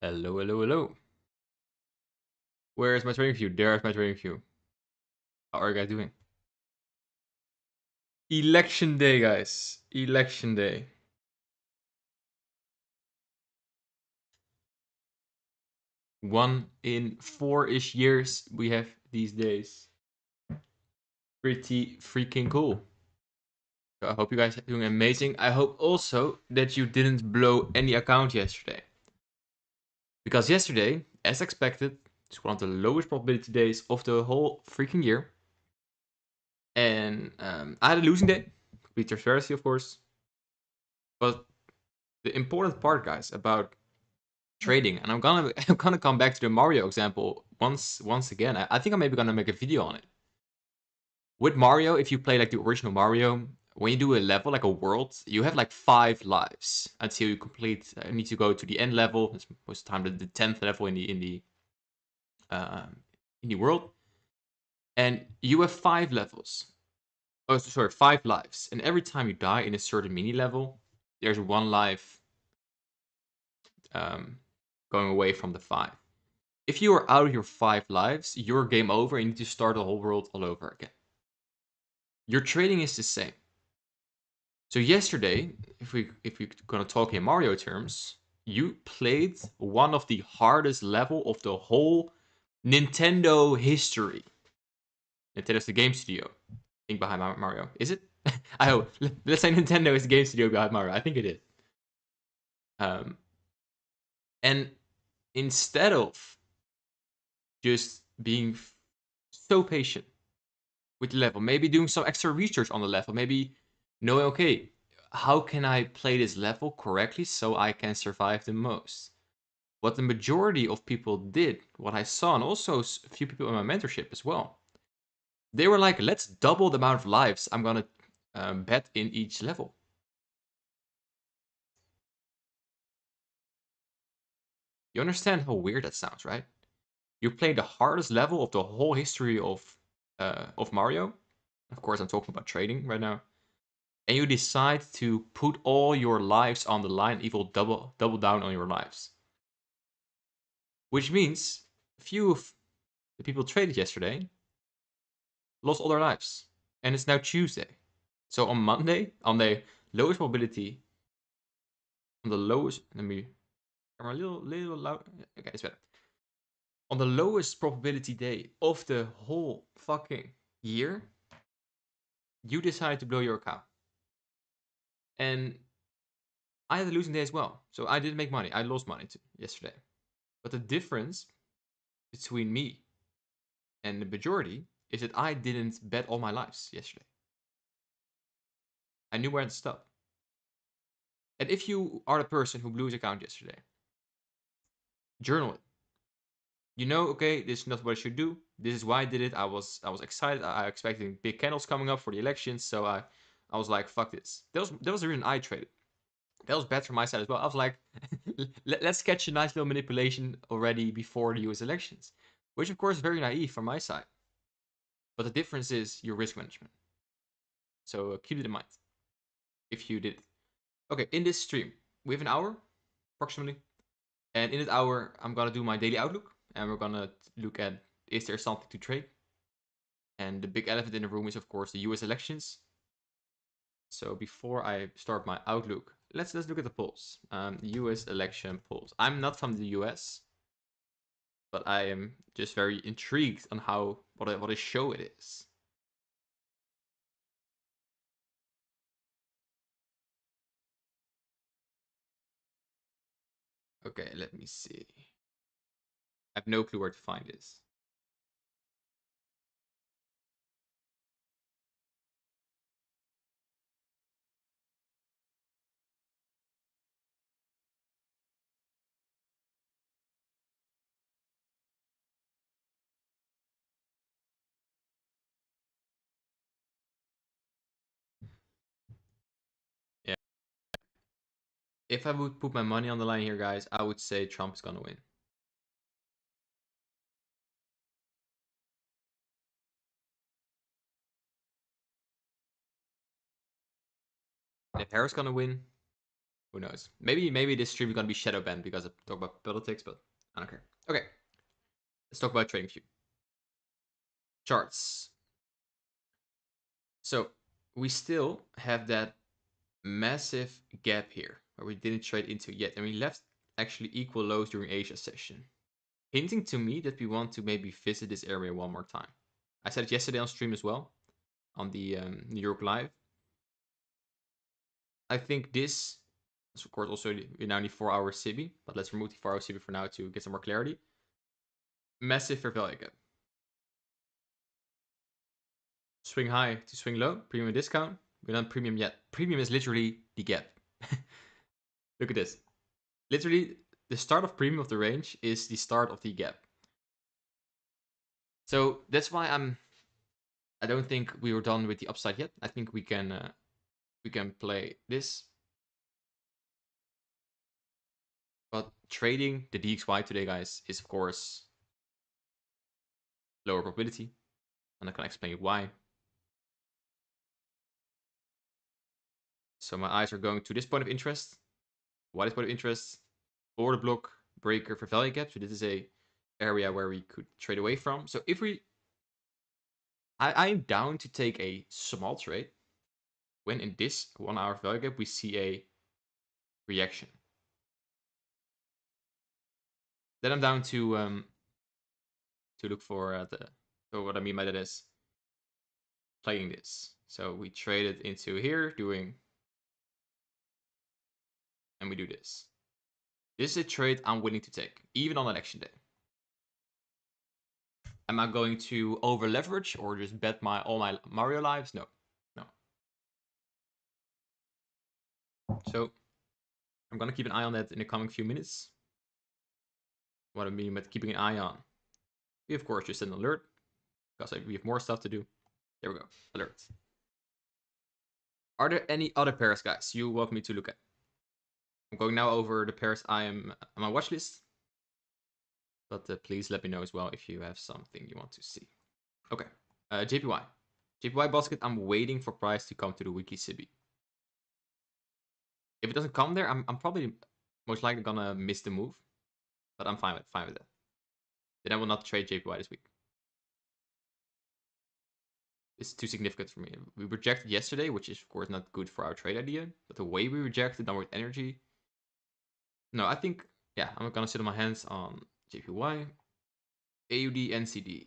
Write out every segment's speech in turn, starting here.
Hello, hello, hello. Where's my trading view? There's my trading view. How are you guys doing? Election day, guys. Election day. One in 4-ish years we have these days. Pretty freaking cool. So I hope you guys are doing amazing. I hope also that you didn't blow any account yesterday. Because yesterday, as expected, it's one of the lowest probability days of the whole freaking year. And I had a losing day. Complete transparency, of course. But the important part, guys, about trading, and I'm gonna come back to the Mario example once again. I think I'm maybe gonna make a video on it. With Mario, if you play like the original Mario, when you do a level like a world, you have like 5 lives until you complete. You need to go to the end level. It's most of the time the 10th level uh, in the world, and you have 5 levels. Oh, sorry, 5 lives, and every time you die in a certain mini level, there's 1 life um, going away from the 5. If you are out of your 5 lives, you're game over and you need to start the whole world all over again. Your trading is the same. So yesterday, if we're gonna talk in Mario terms, you played one of the hardest level of the whole Nintendo history. Nintendo's the game studio thing behind Mario. Is it? I hope. Let's say Nintendo is the game studio behind Mario. I think it is. Um, and instead of just being so patient with the level, maybe doing some extra research on the level, maybe knowing, okay, how can I play this level correctly so I can survive the most? What the majority of people did, what I saw, and also a few people in my mentorship as well, they were like, let's double the amount of lives I'm gonna bet in each level. You understand how weird that sounds, right? You play the hardest level of the whole history of Mario. Of course, I'm talking about trading right now. And you decide to put all your lives on the line, even double down on your lives. Which means a few of the people traded yesterday lost all their lives. And it's now Tuesday. So on Monday, on the lowest probability, on the lowest, let me, I'm a little loud. Okay, it's better. On the lowest probability day of the whole fucking year, you decide to blow your account. And I had a losing day as well. So I didn't make money. I lost money yesterday. But the difference between me and the majority is that I didn't bet all my lives yesterday. I knew where to stop. And if you are the person who blew his account yesterday, journal it. You know, okay, this is not what I should do. This is why I did it. I was excited. I expecting big candles coming up for the elections, so I was like, fuck this. That was the reason I traded. That was bad from my side as well. I was like, let's catch a nice little manipulation already before the US elections, which of course is very naive from my side. But the difference is your risk management. So keep it in mind if you did it. Okay, in this stream, we have an hour approximately. And in that hour, I'm gonna do my daily outlook, and we're gonna look at, is there something to trade? And the big elephant in the room is of course the US elections. So before I start my outlook, let's look at the polls. US election polls. I'm not from the US, but I am just very intrigued on what a show it is. Okay, let me see. I have no clue where to find this. Yeah. If I would put my money on the line here, guys, I would say Trump is gonna win. And if Harris gonna win, Who knows? Maybe this stream is gonna be shadow banned because I talk about politics, but I don't care. Okay, let's talk about trading view charts. So we still have that massive gap here where we didn't trade into yet, and we left actually equal lows during Asia session, hinting to me that we want to maybe visit this area one more time. I said it yesterday on stream as well, on the New York Live. I think this is, of course, also we now need 4-hour CB, but let's remove the 4-hour CB for now to get some more clarity. Massive fair value gap. Swing high to swing low, premium discount. We're not premium yet. Premium is literally the gap. Look at this. Literally, the start of premium of the range is the start of the gap. So that's why I don't think we were done with the upside yet. I think we can play this. But trading the DXY today, guys, is of course lower probability. And I can explain you why. So my eyes are going to this point of interest. Why this point of interest? Order block, breaker for value gap. So this is a area where we could trade away from. So if we... I am down to take a small trade when in this 1-hour value gap we see a reaction. Then I'm down to look for so what I mean by that is playing this. So we traded into here, and we do this. This is a trade I'm willing to take, even on election day. Am I going to over leverage or just bet all my Mario lives? No. So I'm gonna keep an eye on that in the coming few minutes. What I mean by keeping an eye on, we of course just an alert because we have more stuff to do. There we go, alert. Are there any other pairs, guys, you want me to look at? I'm going now over the pairs I am on my watch list. But please let me know as well if you have something you want to see. Okay, JPY. JPY basket, I'm waiting for price to come to the weekly CB. If it doesn't come there, I'm probably most likely gonna miss the move. But I'm fine with that. Then I will not trade JPY this week. It's too significant for me. We rejected yesterday, which is of course not good for our trade idea. But the way we rejected downward energy... No, I think, yeah, I'm gonna sit on my hands on JPY. AUD, NCD.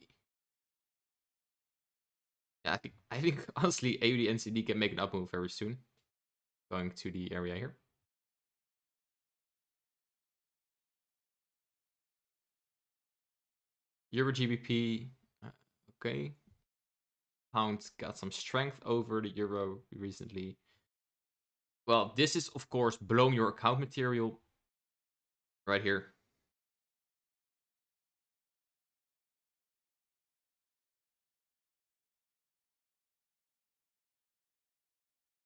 Yeah, I think honestly AUD, NCD can make an up move very soon. Going to the area here. Euro GBP, okay. Pound got some strength over the euro recently. Well, this is of course blowing your account material right here.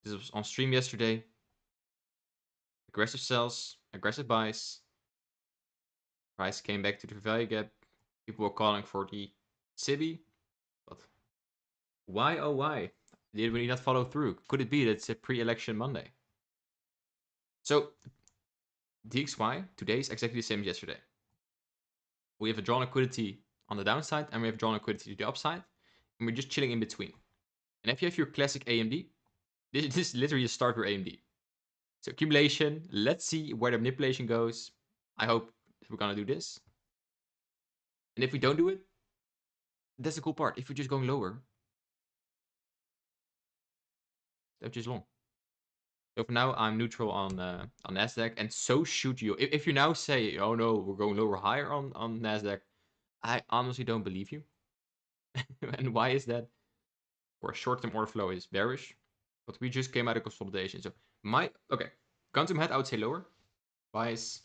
This was on stream yesterday. Aggressive sells, aggressive buys. Price came back to the value gap. People were calling for the CB, but why oh why did we not follow through? Could it be that it's a pre-election Monday? So DXY today is exactly the same as yesterday. We have a drawn liquidity on the downside and we have drawn liquidity to the upside, and we're just chilling in between. And if you have your classic AMD, this is literally a start with AMD. So accumulation, let's see where the manipulation goes. I hope we're gonna do this. And if we don't do it, that's the cool part. If we're just going lower, that's just long. So for now, I'm neutral on Nasdaq, and so should you. If you now say, "Oh no, we're going lower, higher on Nasdaq," I honestly don't believe you. And why is that? For short-term order flow is bearish, but we just came out of consolidation. So okay, gun to my head, I would say lower. Bias,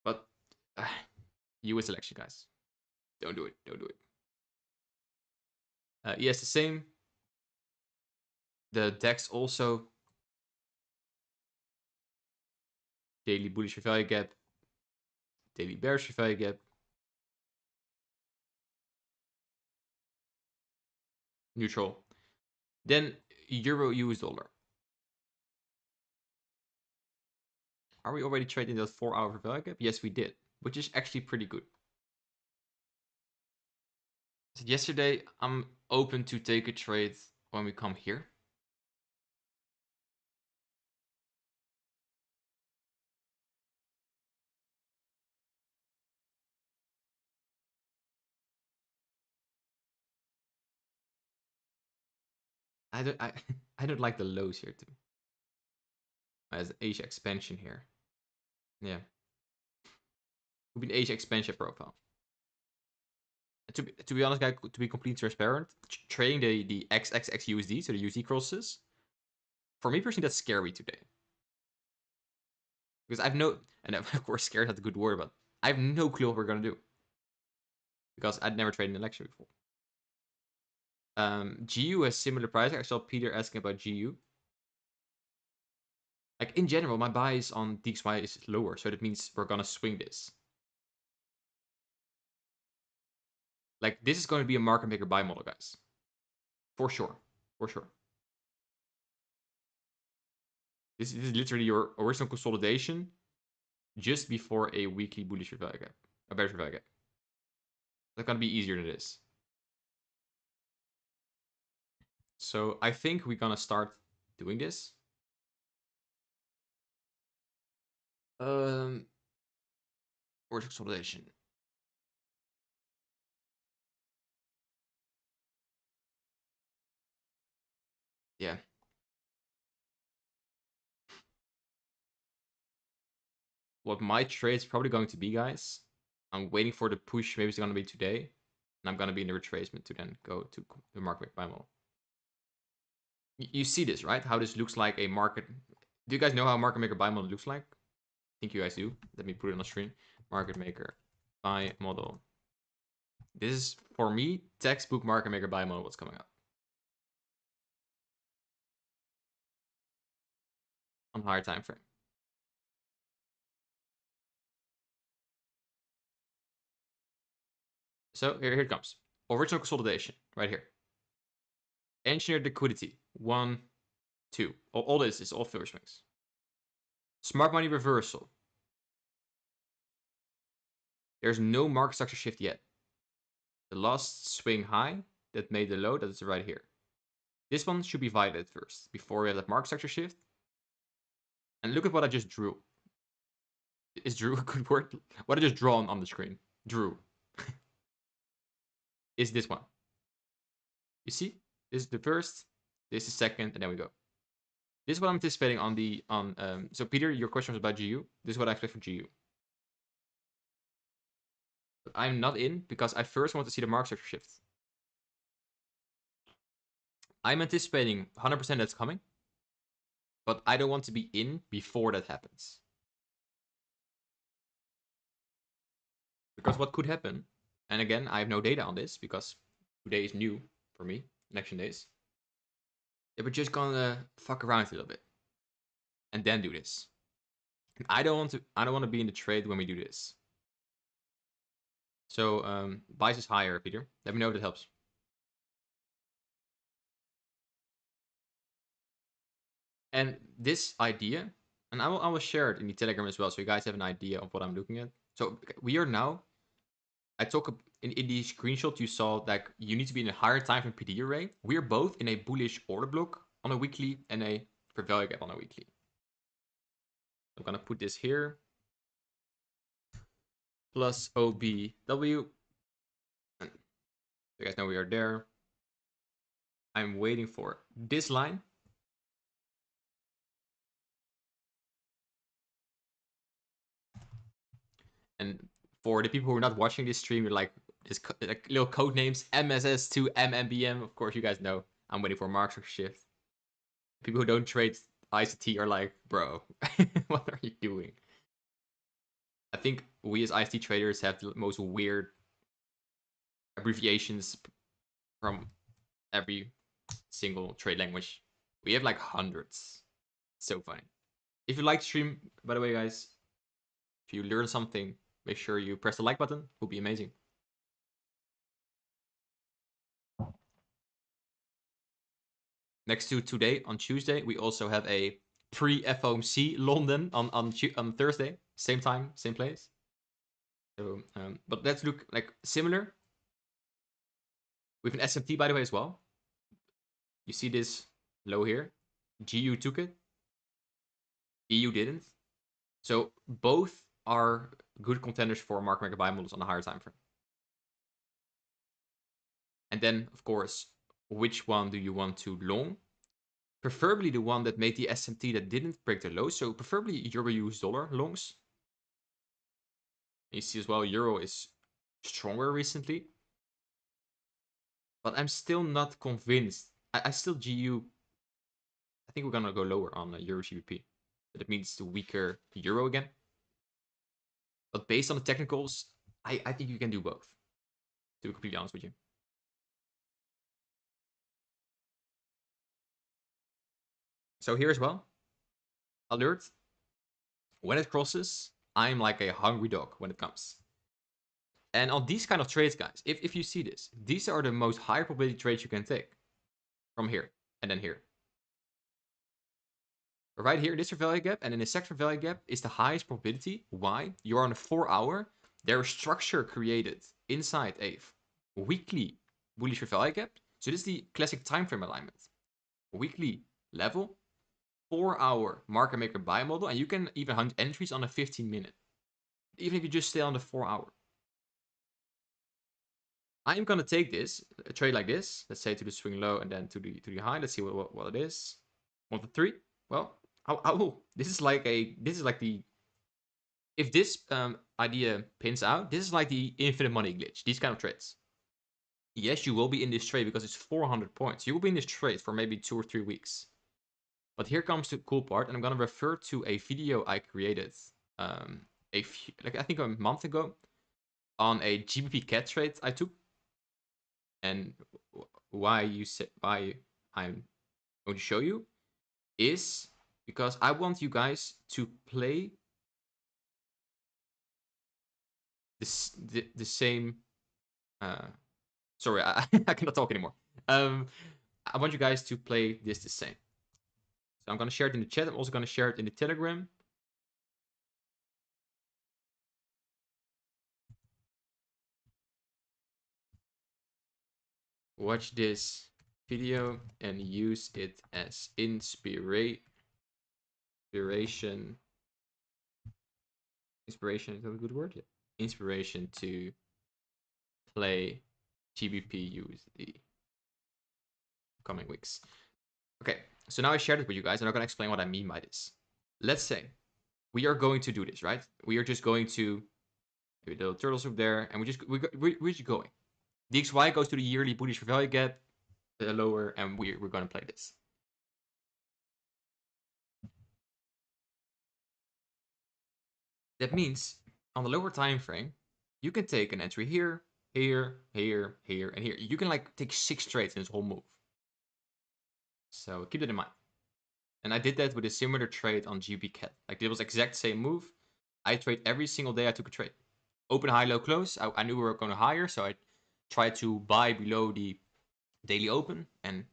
but US election, guys, don't do it. Don't do it. ES the same. The DAX also. Daily bullish value gap. Daily bearish value gap. Neutral. Then Euro US dollar. Are we already trading that 4-hour value gap? Yes, we did, which is actually pretty good. So yesterday, I'm open to take a trade when we come here. I don't I don't like the lows here too. As Asia expansion here. Yeah. Could be an Asia expansion profile. To be honest, guys, to be completely transparent, trading the XXX USD, so the USD crosses, for me personally, that's scary today. Because I've no, and of course, scared is not a good word, but I have no clue what we're gonna do. Because I'd never traded an election before. GU has similar pricing. I saw Peter asking about GU. Like in general, my bias on DXY is lower, so that means we're gonna swing this. Like this is going to be a market maker buy model, guys. For sure. For sure. This is literally your original consolidation just before a weekly bullish value gap. A bearish value gap. That's gonna be easier than this. So I think we're gonna start doing this. Where's consolidation? Yeah. What my trade is probably going to be, guys, I'm waiting for the push. Maybe it's gonna be today. And I'm gonna be in the retracement to then go to the market buy model. You see this, right? How this looks like a market. Do you guys know how market maker buy model looks like? I think you guys do. Let me put it on the screen. Market maker buy model. This is, for me, textbook market maker buy model what's coming up. On higher time frame. So here it comes. Original consolidation, right here. Engineered liquidity, 1, 2. All this is all filler swings. Smart money reversal. There's no market structure shift yet. The last swing high that made the low, that is right here. This one should be violated first, before we have that market structure shift. And look at what I just drew. Is drew a good word? What I just drawn on the screen. Drew. Is this one. You see? This is the first, this is second, and then we go. This is what I'm anticipating on the so Peter, your question was about GU. This is what I expect for GU. But I'm not in because I first want to see the market structure shift. I'm anticipating 100% that's coming, but I don't want to be in before that happens. Because what could happen, and again, I have no data on this because today is new for me, election days. They were just gonna fuck around a little bit and then do this. I don't want to be in the trade when we do this. So bias is higher, Peter. Let me know if that helps. And this idea, and I will share it in the Telegram as well, so you guys have an idea of what I'm looking at. So we are now. I talk in the screenshot you saw that you need to be in a higher time frame PD array. We are both in a bullish order block on a weekly and a fair value gap on a weekly. I'm gonna put this here. Plus OBW. And you guys know we are there. I'm waiting for this line. And for the people who are not watching this stream, you're like, this like little code names MSS to MMBM. Of course, you guys know I'm waiting for market shift. People who don't trade ICT are like, bro, what are you doing? I think we as ICT traders have the most weird abbreviations from every single trade language. We have like hundreds. So funny. If you like the stream, by the way, guys, if you learn something, make sure you press the like button. It would be amazing. Next to today, on Tuesday, we also have a pre-FOMC London on Thursday, same time, same place. So, but let's look like similar with an SMT, by the way, as well. You see this low here. GU took it. EU didn't. So both are good contenders for market maker buy models on a higher time frame. And then, of course, which one do you want to long? Preferably the one that made the SMT that didn't break the low. So preferably Euro US dollar longs. You see as well, Euro is stronger recently. But I'm still not convinced. I still GU. I think we're going to go lower on Euro GBP. That means the weaker Euro again. But based on the technicals, I think you can do both. To be completely honest with you. So here as well. Alert. When it crosses, I'm like a hungry dog when it comes. And on these kind of trades, guys, if you see this, these are the most high probability trades you can take. From here, and then here. Right here, this is value gap, and in the sector value gap is the highest probability. Why? You're on a 4-hour. There is structure created inside a weekly bullish value gap. So this is the classic time frame alignment. Weekly level, 4-hour market maker buy model, and you can even hunt entries on a 15-minute. Even if you just stay on the 4-hour. I'm gonna take this, a trade like this, let's say to the swing low and then to the high. Let's see what it is. 1 to 3. Well, this is like the, if this idea pins out, this is like the infinite money glitch. These kind of trades. Yes, you will be in this trade because it's 400 points. You will be in this trade for maybe 2 or 3 weeks. But here comes the cool part, and I'm gonna refer to a video I created I think a month ago on a GBP cat trade I took. And why I'm going to show you is because I want you guys to play the same. Sorry, I cannot talk anymore. I want you guys to play this the same. So I'm going to share it in the chat. I'm also going to share it in the Telegram. Watch this video and use it as inspiration. Inspiration, is that a good word? Yeah. Inspiration to play GBP USD coming weeks. Okay, so now I shared it with you guys, and I'm gonna explain what I mean by this. Let's say we are going to do this, right? We are just going to maybe the little turtles over there, and we're just going. DXY goes to the yearly bullish for value gap, lower, and we're gonna play this. That means on the lower time frame, you can take an entry here, here, here, here, and here. You can like take 6 trades in this whole move. So keep that in mind. And I did that with a similar trade on GBP Cat. Like it was exact same move. I trade every single day I took a trade. Open, high, low, close. I knew we were going to higher, so I tried to buy below the daily open and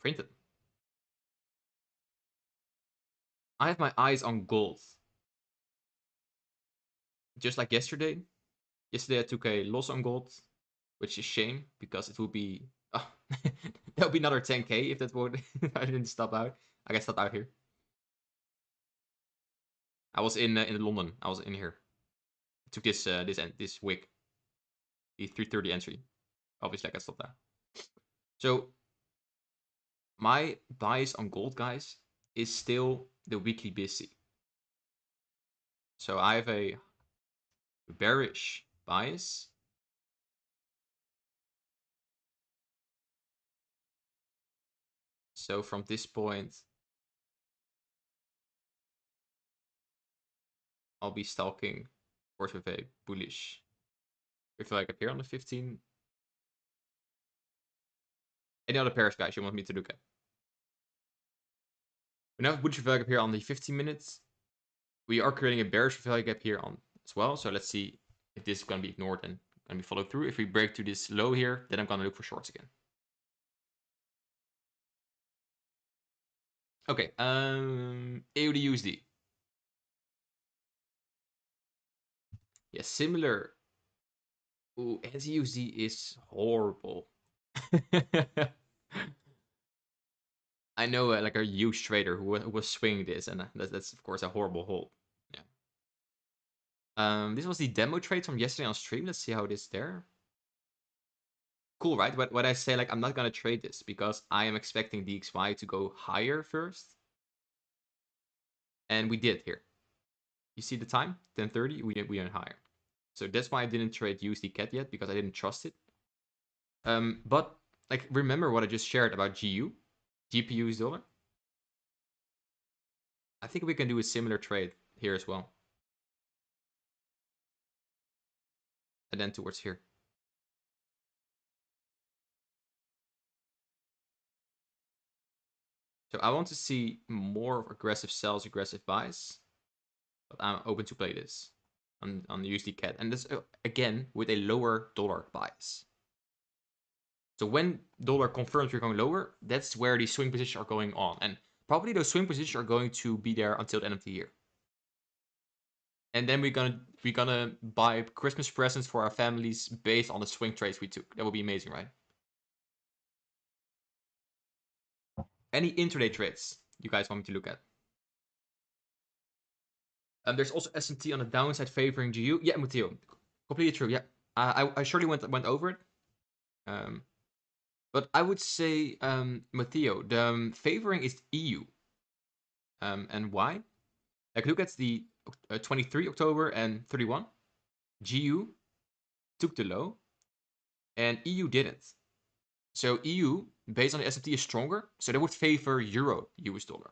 print it. I have my eyes on gold. Just like yesterday. Yesterday I took a loss on gold, which is a shame because it would be that would be another 10k if that would I didn't stop out. I got stopped out here. I was in London. I was in here. I took this wick, the 330 entry. Obviously, I got stopped out. So my bias on gold, guys, is still the weekly BSC. So I have a bearish bias. So from this point, I'll be stalking, of course, with a bullish. If like up here on the 15. Any other pairs, guys, you want me to look at? We now have bullish value gap here on the 15 minutes. We are creating a bearish value gap here on as well. So let's see if this is going to be ignored and going to be followed through. If we break to this low here, then I'm going to look for shorts again. Okay, AUD USD. Yeah, similar. Ooh, anti-USD is horrible. I know like a huge trader who was swinging this, and that's of course a horrible hold. Yeah. This was the demo trade from yesterday on stream. Let's see how it is there. Cool, right? But when I say like I'm not gonna trade this because I am expecting DXY to go higher first, and we did here. You see the time? 10:30. We went higher. So that's why I didn't trade USD CAD yet because I didn't trust it. But like remember what I just shared about GU, GPU is dollar. I think we can do a similar trade here as well, and then towards here. So I want to see more aggressive sells, aggressive buys, but I'm open to play this on the USD CAD, and this again with a lower dollar bias. So when dollar confirms we're going lower, that's where the swing positions are going on, and probably those swing positions are going to be there until the end of the year. And then we're gonna buy Christmas presents for our families based on the swing trades we took. That would be amazing, right? Any intraday trades you guys want me to look at? There's also S&T on the downside favoring GU. Yeah, Matteo, completely true. Yeah, I surely went over it. But I would say, Matteo, the favoring is EU. And why? Like look at the 23 October and 31. GU took the low, and EU didn't. So EU, based on the S&T, is stronger, so they would favor Euro US dollar.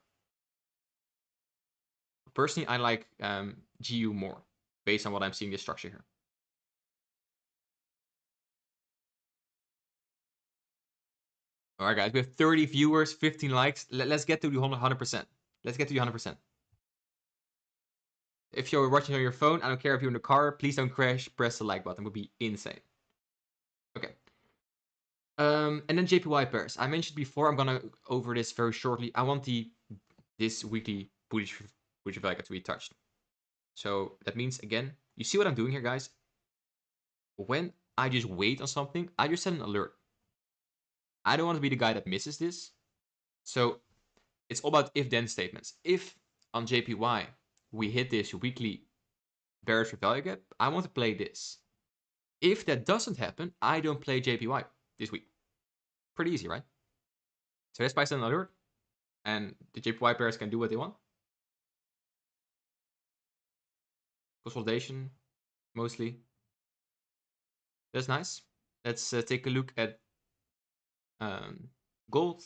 Personally, I like GU more, based on what I'm seeing the structure here. All right, guys, we have 30 viewers, 15 likes. Let's get to the 100%. Let's get to the 100%. If you're watching on your phone, I don't care if you're in the car, please don't crash. Press the like button. It would be insane. Okay. And then JPY pairs. I mentioned before, I'm gonna over this very shortly. I want this weekly bullish value to be touched. So that means again, you see what I'm doing here, guys. When I just wait on something, I just set an alert. I don't want to be the guy that misses this. So it's all about if-then statements. If on JPY we hit this weekly bearish value gap, I want to play this. If that doesn't happen, I don't play JPY this week. Pretty easy, right? So that's by setting an alert, and the JPY pairs can do what they want. Consolidation, mostly. That's nice. Let's take a look at gold.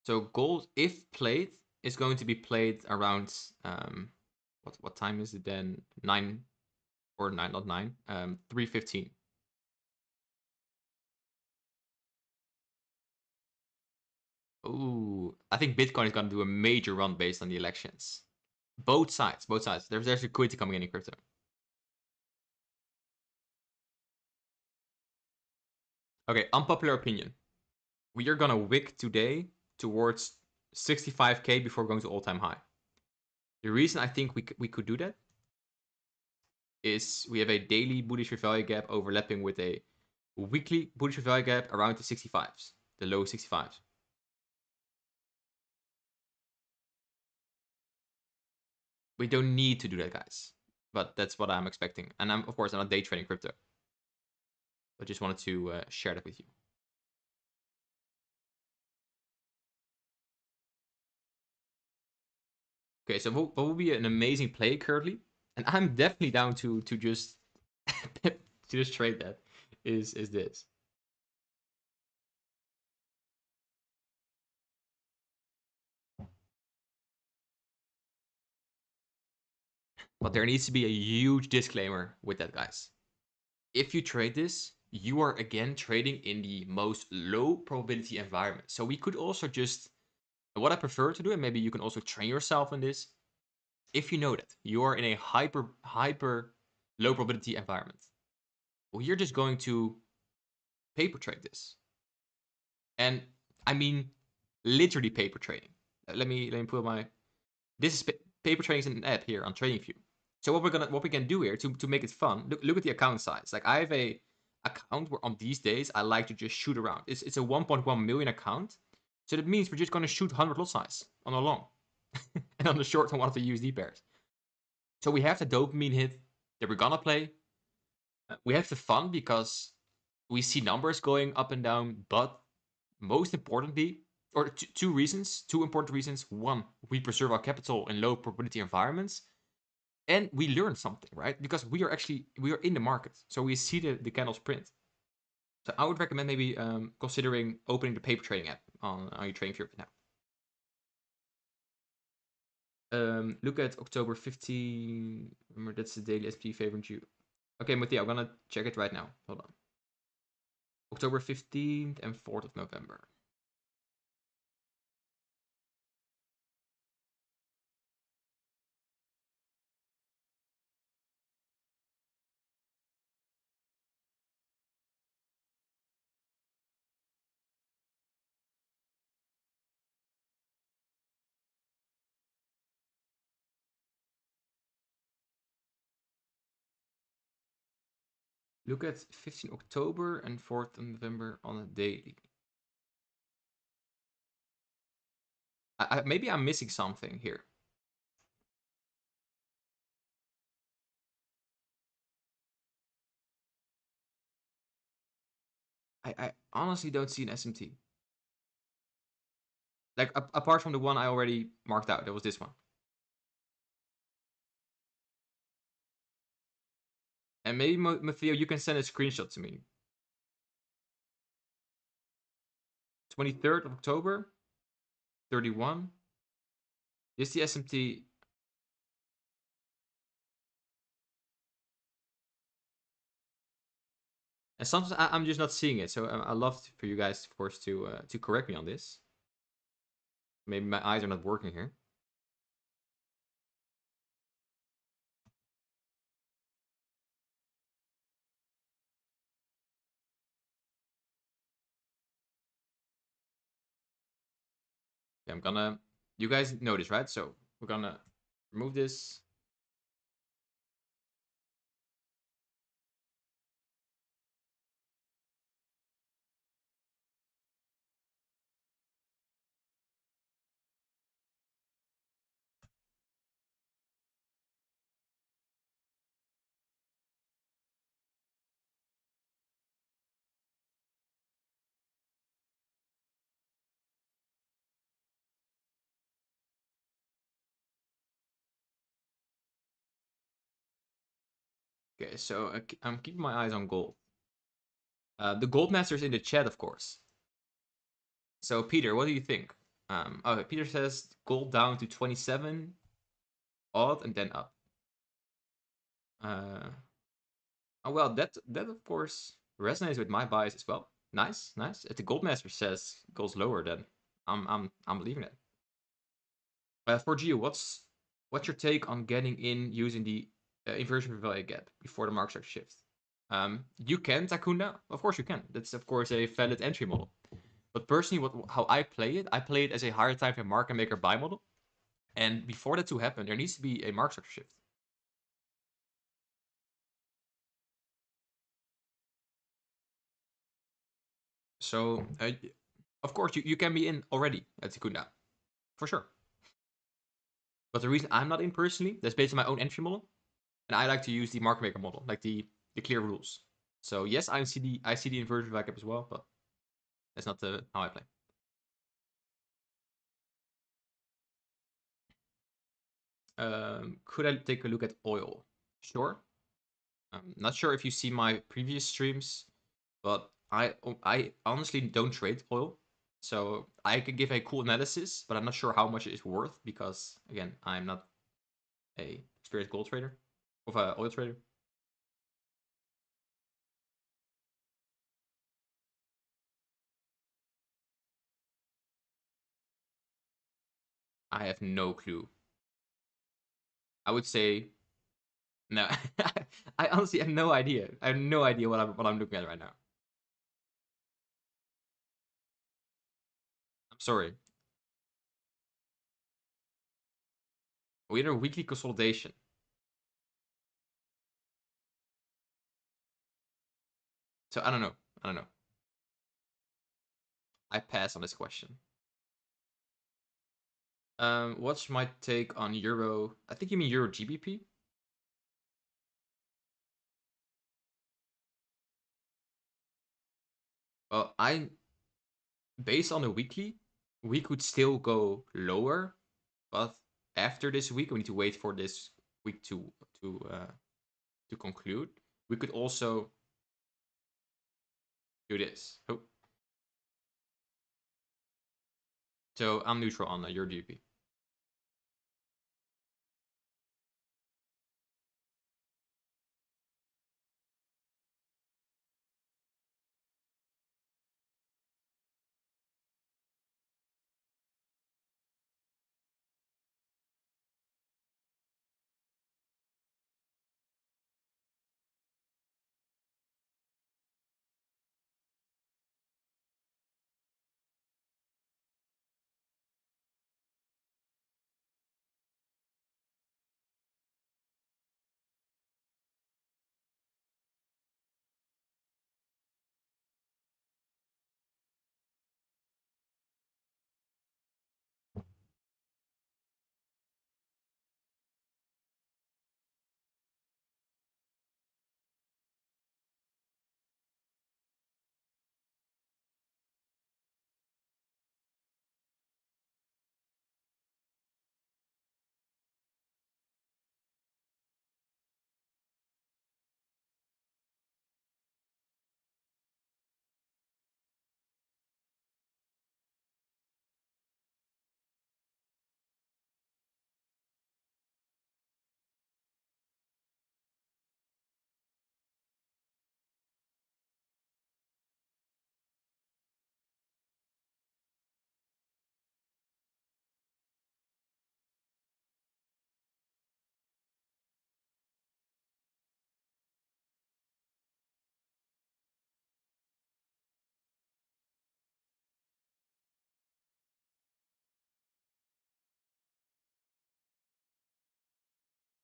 So gold, if played, is going to be played around what time is it then? 9 or 9, not 9. 3:15. Ooh, I think Bitcoin is going to do a major run based on the elections. Both sides, both sides. There's liquidity coming in crypto. Okay, unpopular opinion. We are gonna wick today towards 65K before going to all-time high. The reason I think we could do that is we have a daily bullish value gap overlapping with a weekly bullish value gap around the 65s, the low 65s. We don't need to do that, guys, but that's what I'm expecting. And I'm, of course, I'm not day trading crypto. I just wanted to share that with you. Okay, so what will be an amazing play currently, and I'm definitely down to just to just trade that, is this. But there needs to be a huge disclaimer with that, guys. If you trade this, you are again trading in the most low probability environment. So we could also just, what I prefer to do, and maybe you can also train yourself in this, if you know that you are in a hyper low probability environment, well, you're just going to paper trade this. And I mean, literally paper trading. Let me put my this is paper trading is an app here on TradingView. So what we can do here to make it fun. Look at the account size. Like I have a account where on these days I like to just shoot around. It's a 1.1 million account. So that means we're just gonna shoot 100 lot size on a long and on the short on one of the USD pairs. So we have the dopamine hit that we're gonna play. We have the fun because we see numbers going up and down, but most importantly, or two important reasons. One, we preserve our capital in low probability environments, and we learn something, right? Because we are in the market, so we see the candles print. So I would recommend maybe considering opening the paper trading app on your trading view now. Look at October 15. Remember, that's the daily SP favoring you. Okay, Mattia, I'm gonna check it right now. Hold on. October 15th and 4th of November. Look at 15 October and 4th of November on a daily. Maybe I'm missing something here. I honestly don't see an SMT. Like apart from the one I already marked out, that was this one. And maybe Matteo, you can send a screenshot to me. 23rd of October, 31. Is the SMT? And sometimes I'm just not seeing it, so I love for you guys, of course, to correct me on this. Maybe my eyes are not working here. Okay, I'm gonna. You guys know this, right? So we're gonna remove this. Okay, so I'm keeping my eyes on gold. The gold master's in the chat, of course. So Peter, what do you think? Okay, Peter says gold down to 27, odd, and then up. Uh, oh well, that of course resonates with my bias as well. Nice, nice. If the gold master says goes lower, then I'm believing it. For Gio, what's your take on getting in using the inversion value gap before the market starts to shift? You can Takunda, of course you can. That's of course a valid entry model. But personally, how I play it as a higher time frame market maker buy model. And before that to happen, there needs to be a market structure shift. So, of course, you can be in already at Secunda, for sure. But the reason I'm not in personally, that's based on my own entry model, and I like to use the market maker model, like the clear rules. So yes, I see the inversion backup as well, but that's not how I play. Could I take a look at oil? Sure. I'm not sure if you see my previous streams, but I honestly don't trade oil, so I can give a cool analysis, but I'm not sure how much it is worth because again, I'm not a experienced gold trader of a oil trader. I have no clue. I would say no. I honestly have no idea. I have no idea what I'm looking at right now. sorry. We had a weekly consolidation. So I don't know. I don't know. I pass on this question. What's my take on Euro? I think you mean Euro GBP. Well, I based on the weekly, we could still go lower, but after this week, we need to wait for this week to uh, to conclude. We could also do this. Oh, so I'm neutral on Euro GBP.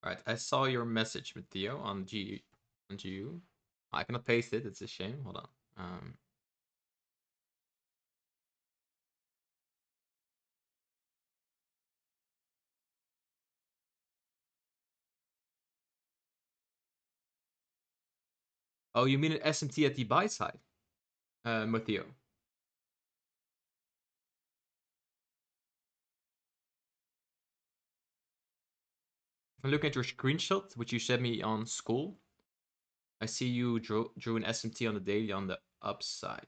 All right, I saw your message, Matteo, on GU. I cannot paste it. It's a shame. Hold on. Oh, you mean an SMT at the buy side, Matteo? If I look at your screenshot, which you sent me on Skool, I see you drew an SMT on the daily on the upside.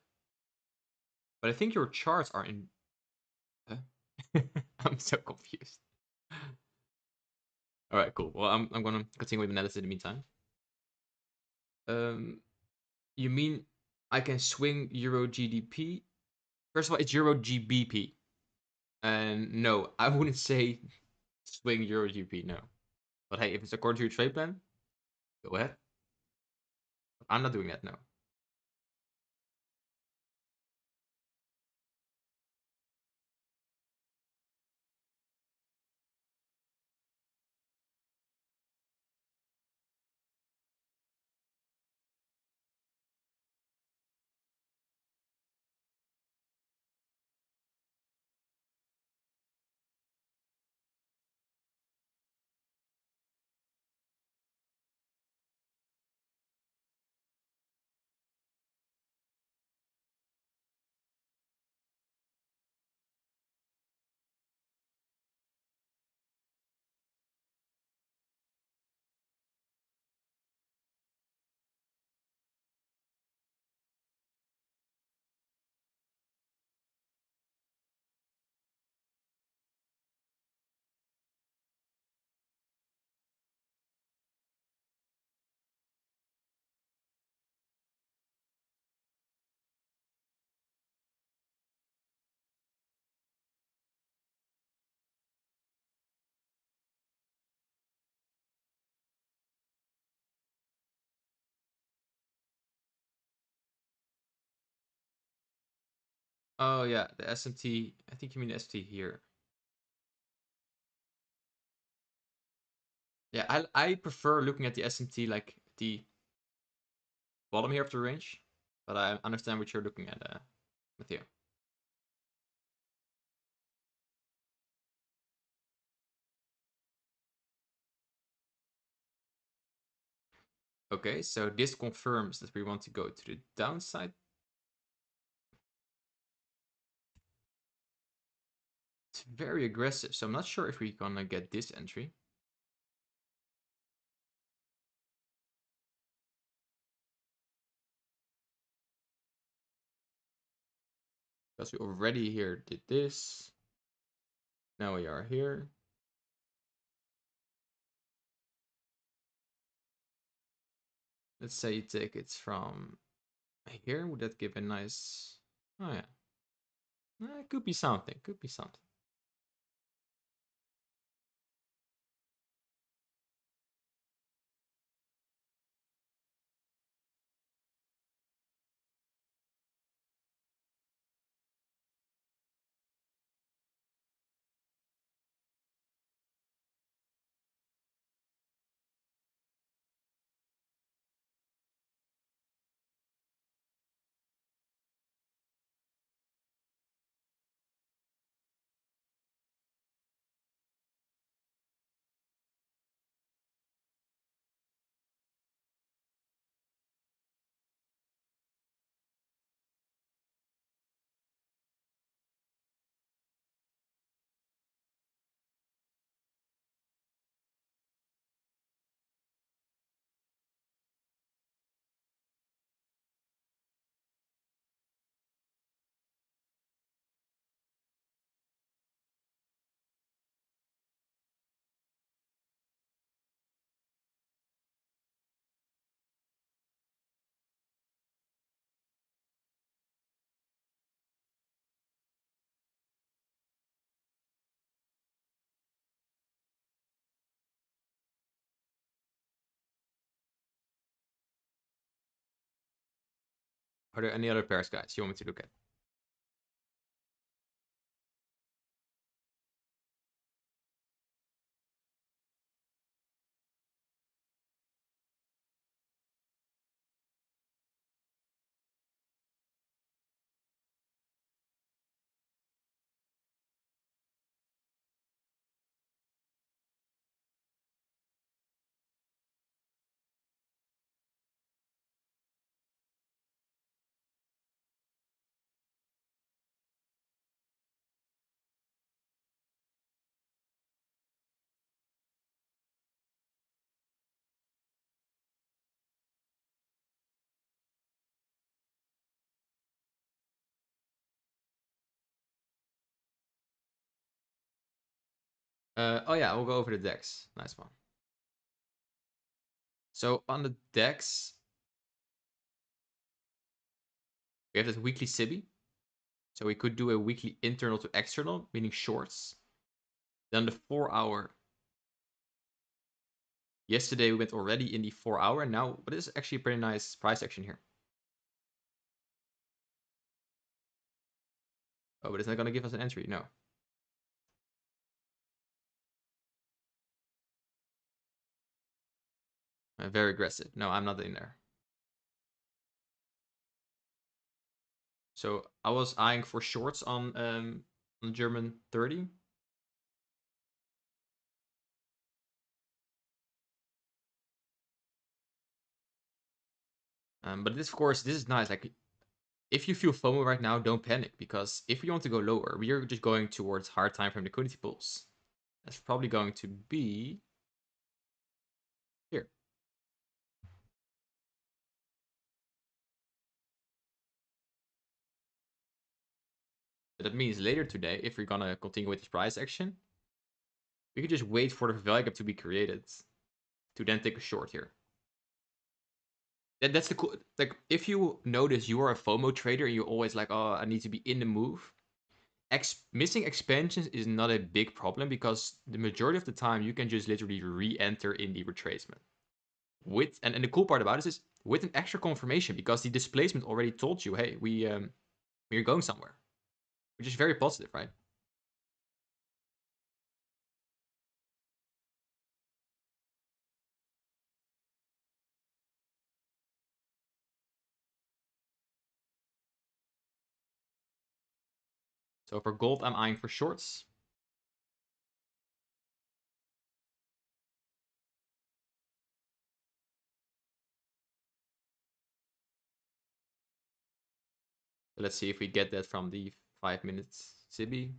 But I think your charts are in. Huh? I'm so confused. All right, cool. Well, I'm gonna continue with analysis in the meantime. Um, you mean I can swing Euro GDP? First of all, it's Euro GBP, and no, I wouldn't say swing Euro GBP. No, but hey, if it's according to your trade plan, go ahead. I'm not doing that. No. Oh yeah, the SMT. I think you mean the SMT here. Yeah, I prefer looking at the SMT like the bottom here of the range, but I understand what you're looking at, Matteo. Okay, so this confirms that we want to go to the downside. It's very aggressive, so I'm not sure if we're gonna get this entry. Because we already here did this. Now we are here. Let's say you take it from here. Would that give a nice... Oh yeah. It could be something. Could be something. Are there any other pairs, guys, you want me to look at? Oh yeah, we'll go over the decks. Nice one. So on the decks, we have this weekly Sibi. So we could do a weekly internal to external, meaning shorts. Then the 4-hour. Yesterday we went already in the 4-hour. Now, but this is actually a pretty nice price action here. Oh, but it's not going to give us an entry. No. Very aggressive. No, I'm not in there. So I was eyeing for shorts on German 30. But this, of course, this is nice. Like, if you feel FOMO right now, don't panic, because if we want to go lower, we are just going towards hard time frame liquidity pools. That's probably going to be here. But that means later today, if we're gonna continue with this price action, we could just wait for the value gap to be created to then take a short here. That's the cool. Like, if you notice you are a FOMO trader and you're always like, oh, I need to be in the move. Missing expansions is not a big problem, because the majority of the time you can just literally re-enter in the retracement. And the cool part about this is with an extra confirmation, because the displacement already told you, hey, we're going somewhere. which is very positive, right? So for gold, I'm eyeing for shorts. Let's see if we get that from the 5 minutes Sibi.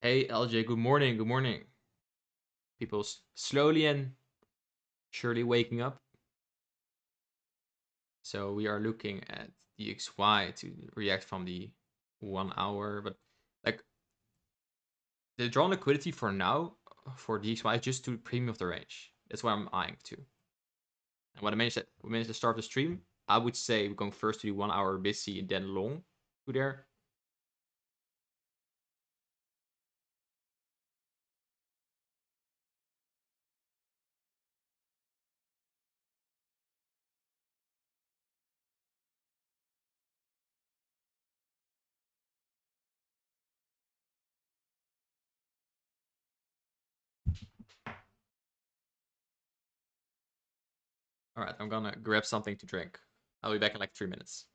Hey LJ, good morning. Good morning. People's slowly and surely waking up. So we are looking at the XY to react from the 1 hour, but like the drawn liquidity for now for DXY is just to the premium of the range. That's what I'm eyeing to. And what I managed to start the stream, I would say we're going first to the 1 hour busy and then long to there. All right, I'm gonna grab something to drink. I'll be back in like 3 minutes.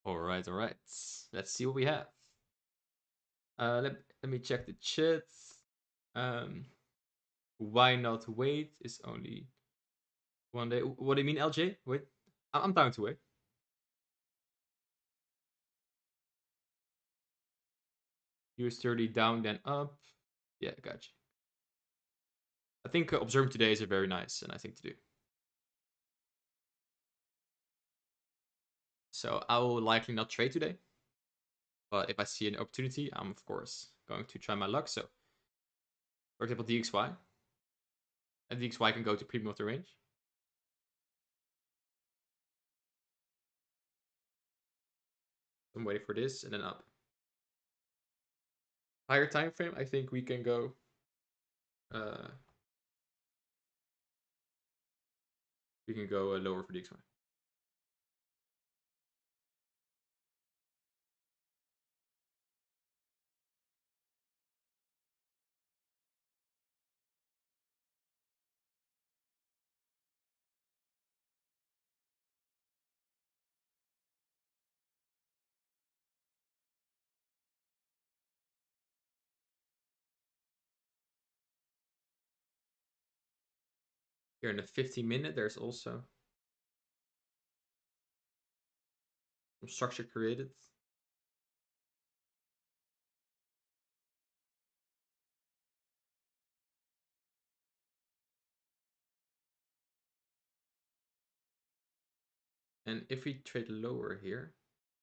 All right, all right. Let's see what we have. Let me check the chat. Um, why not wait? Is only 1 day. What do you mean, LJ? Wait, I'm down to wait. US30 down, then up. Yeah, gotcha. I think observing today is a very nice and I think to do. So I will likely not trade today. But if I see an opportunity, I'm of course going to try my luck. So, for example, DXY. And DXY can go to premium of the range. I'm waiting for this and then up. Higher time frame, I think we can go. We can go lower for DXY. Here in the 15-minute, there's also some structure created. And if we trade lower here,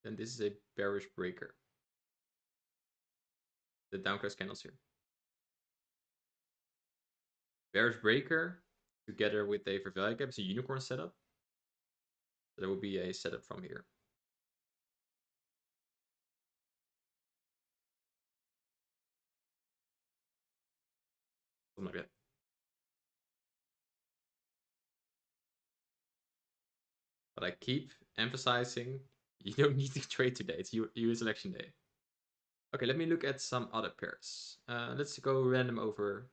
then this is a bearish breaker. The downcross candles here. Bearish breaker together with a fair value gap is a unicorn setup. So there will be a setup from here. Something like that. But I keep emphasizing you don't need to trade today. It's US election day. Okay, let me look at some other pairs. Let's go random over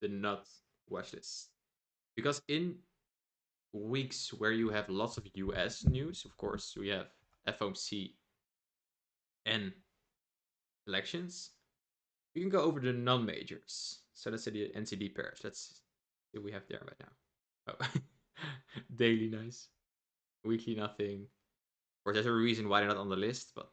the nut watchlist. Because in weeks where you have lots of US news, of course, we have FOMC and elections. We can go over the non-majors. So let's say the NCD pairs. Let's see what we have there right now. Oh, daily nice. Weekly nothing. Of course, there's a reason why they're not on the list, but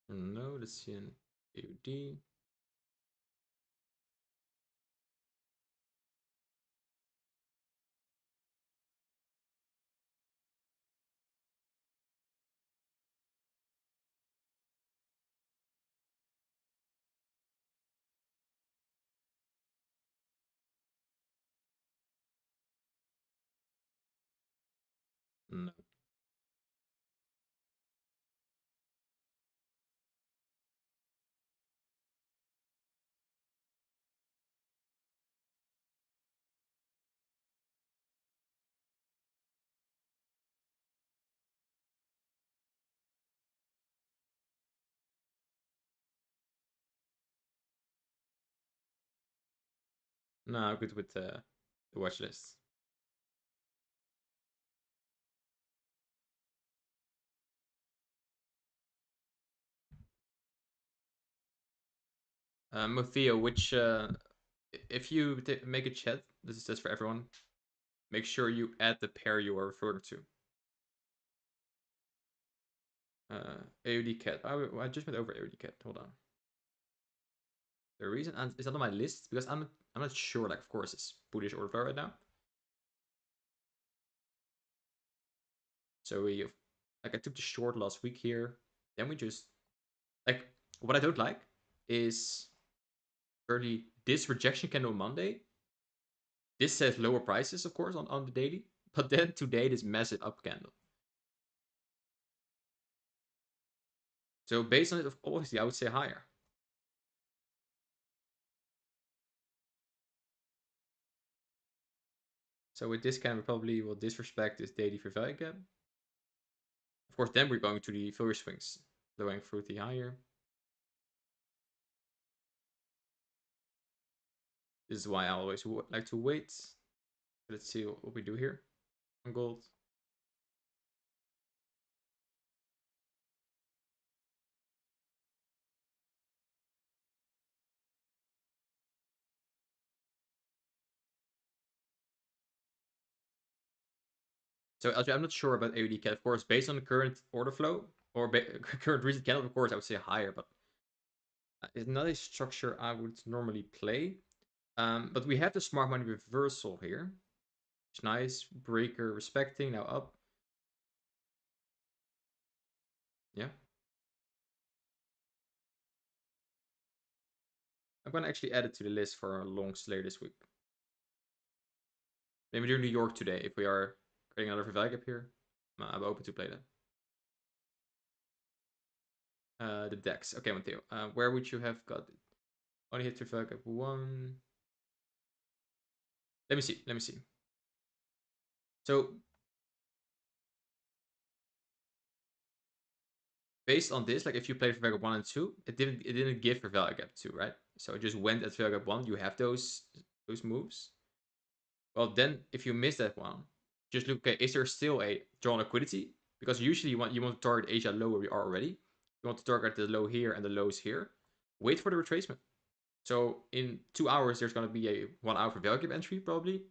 no, let's see an AUD. No. No, I'm good with the watch list. Theo, which if you make a chat, this is just for everyone. Make sure you add the pair you are referring to. AOD cat. I just went over AOD cat. Hold on. The reason is that on my list because I'm not sure. Like, of course, it's bullish order flow right now. So we like I took the short last week here. Then we just like what I don't like is early this rejection candle Monday. This says lower prices, of course, on the daily, but then today this massive up candle. So based on it, obviously, I would say higher. So with this can we probably will disrespect this daily fair value gap. Of course, then we're going to the failure swings, blowing through the higher. This is why I always like to wait. Let's see what we do here on gold. So actually, I'm not sure about AUD cat. Of course, based on the current order flow or current recent candle, of course, I would say higher, but it's not a structure I would normally play. But we have the smart money reversal here. It's nice. Breaker respecting, now up. Yeah. I'm going to actually add it to the list for a long slay this week. Maybe do New York today if we are creating another value gap here. I'm open to play that. The decks. Okay, Matteo. Where would you have got it? Only hit value gap 1. Let me see. Let me see. So based on this, like if you played for value gap 1 and 2, it didn't give for value gap 2, right? So it just went at value gap 1. You have those moves. Well, then if you miss that one, just look, okay, is there still a draw on liquidity? Because usually you want to target Asia low where we are already. You want to target the low here and the lows here. Wait for the retracement. So in 2 hours, there's going to be a 1 hour for value gap entry probably.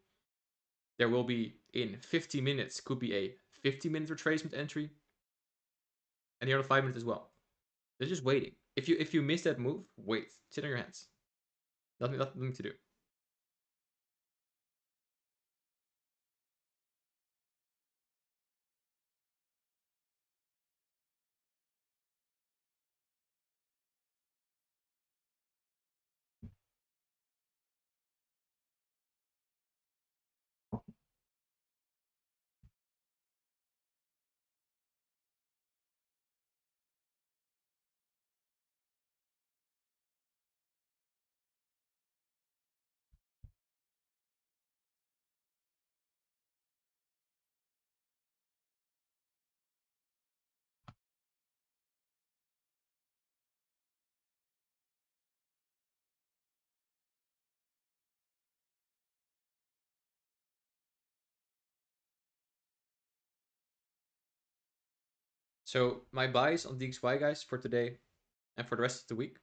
There will be in 50 minutes, could be a 50-minute retracement entry. And the other 5 minutes as well. They're just waiting. If you miss that move, wait. Sit on your hands. Nothing to do. So my buys on DXY guys for today and for the rest of the week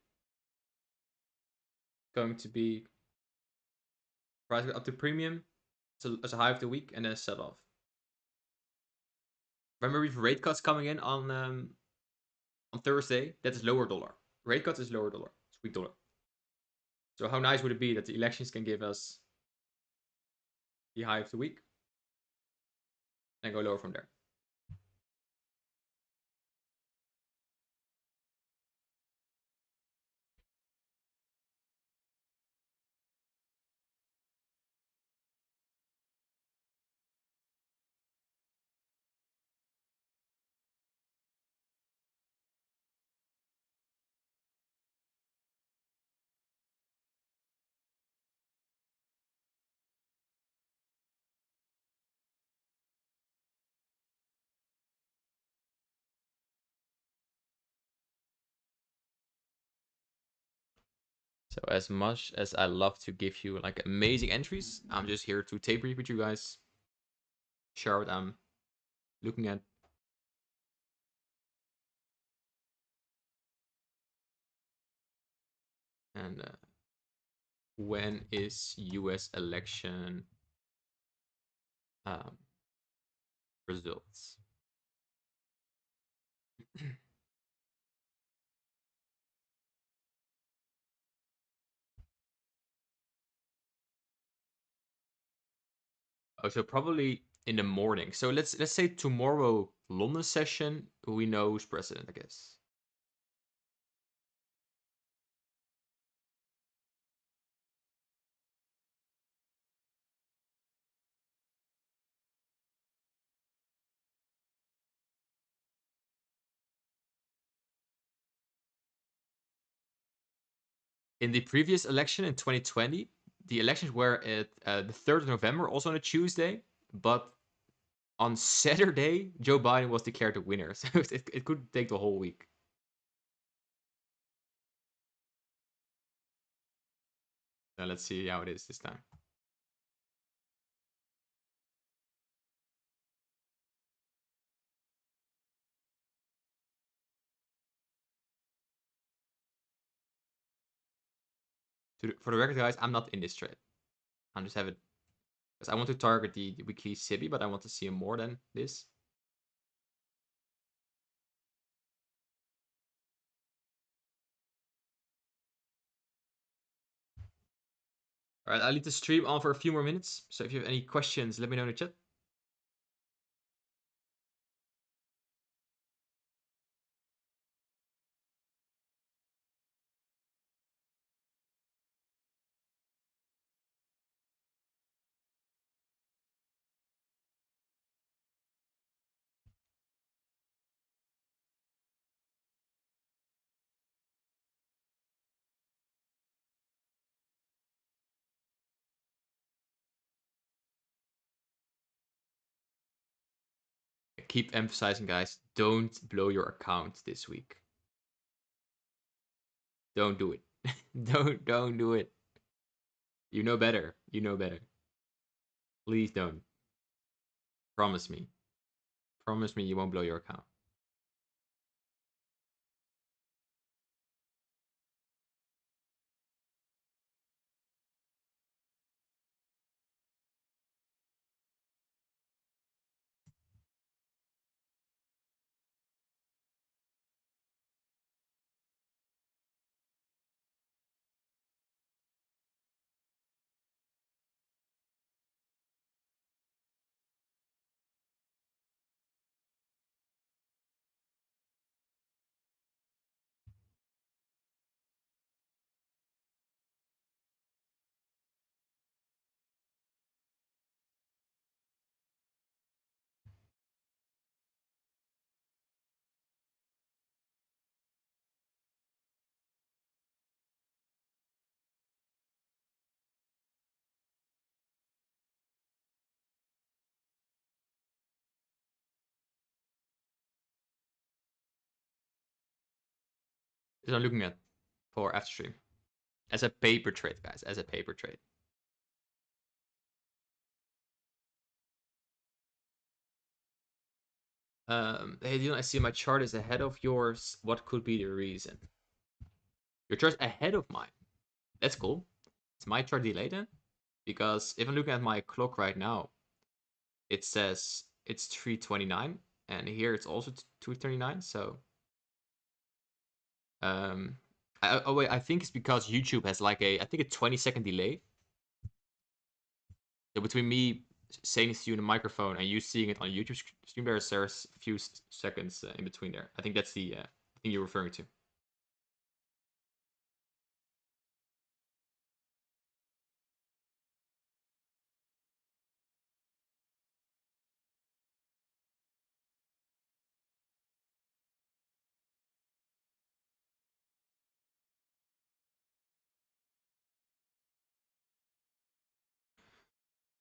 going to be price up to premium as a high of the week and then a sell off. Remember we have rate cuts coming in on Thursday. That is lower dollar. Rate cuts is lower dollar. It's weak dollar. So how nice would it be that the elections can give us the high of the week and go lower from there? So as much as I love to give you like amazing entries, I'm just here to tape read with you guys. Share what I'm looking at. And when is US election um, results? Oh, so probably in the morning. So let's say tomorrow London session, we know who's president, I guess. In the previous election in 2020, the elections were at the 3rd of November, also on a Tuesday, but on Saturday, Joe Biden was declared the winner, so it could take the whole week. So let's see how it is this time. For the record, guys, I'm not in this trade. I'm just having, because I want to target the weekly Sibi, but I want to see him more than this. All right, I'll leave the stream on for a few more minutes. So if you have any questions, let me know in the chat. Keep emphasizing, guys, don't blow your account this week. Don't do it. don't do it. You know better. You know better. Please don't. Promise me. Promise me you won't blow your account. Is I'm looking at for after stream. As a paper trade, guys. As a paper trade. Hey, Dion, I see my chart is ahead of yours. What could be the reason? Your chart's ahead of mine. That's cool. Is my chart delayed then? Because if I'm looking at my clock right now, it says it's 3:29, and here it's also 2:29. So, oh wait, I think it's because YouTube has like I think a 20-second delay. So between me saying this to you in the microphone and you seeing it on YouTube stream, there's a few seconds in between there. I think that's the thing you're referring to.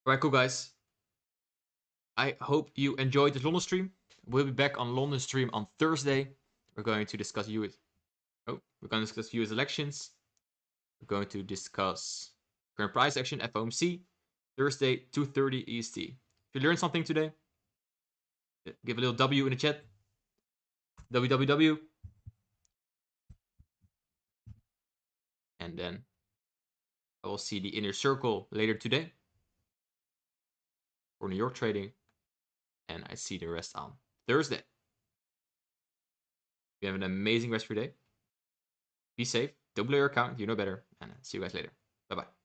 All right, cool guys. I hope you enjoyed the London stream. We'll be back on London stream on Thursday. We're going to discuss US. Oh, we're going to discuss US elections. We're going to discuss current price action, FOMC, Thursday, 2:30 EST. If you learned something today, give a little W in the chat. WWW. And then I will see the inner circle later today for New York trading. And I see the rest on Thursday. You have an amazing rest of your day. Be safe. Don't blow your account. You know better. And see you guys later. Bye-bye.